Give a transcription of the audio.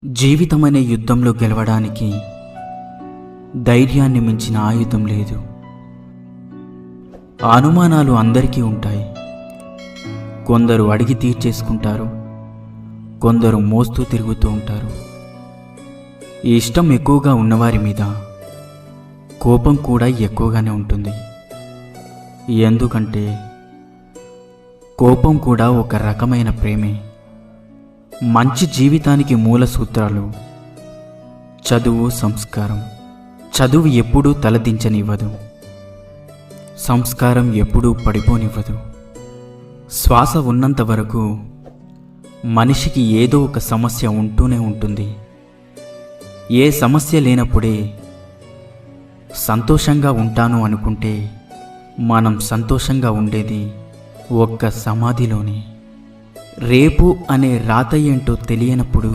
జీవితమనే యుద్ధంలో గెలవడానికి ధైర్యాన్ని మించిన ఆయుధం లేదు. అనుమానాలు అందరికీ ఉంటాయి. కొందరు అడిగి తీర్చేసుకుంటారు, కొందరు మోస్తూ తిరుగుతూ ఉంటారు. ఈ ఇష్టం ఎక్కువగా ఉన్నవారి మీద కోపం కూడా ఎక్కువగానే ఉంటుంది. ఎందుకంటే కోపం కూడా ఒక రకమైన ప్రేమే. మంచి జీవితానికి మూల సూత్రాలు చదువు, సంస్కారం. చదువు ఎప్పుడూ తలదించనివ్వదు, సంస్కారం ఎప్పుడూ పడిపోనివ్వదు. శ్వాస ఉన్నంత వరకు మనిషికి ఏదో ఒక సమస్య ఉంటూనే ఉంటుంది. ఏ సమస్య లేనప్పుడే సంతోషంగా ఉంటాను అనుకుంటే మనం సంతోషంగా ఉండేది ఒక్క సమాధిలోనే. రేపు అనే రాత ఏంటో తెలియనప్పుడు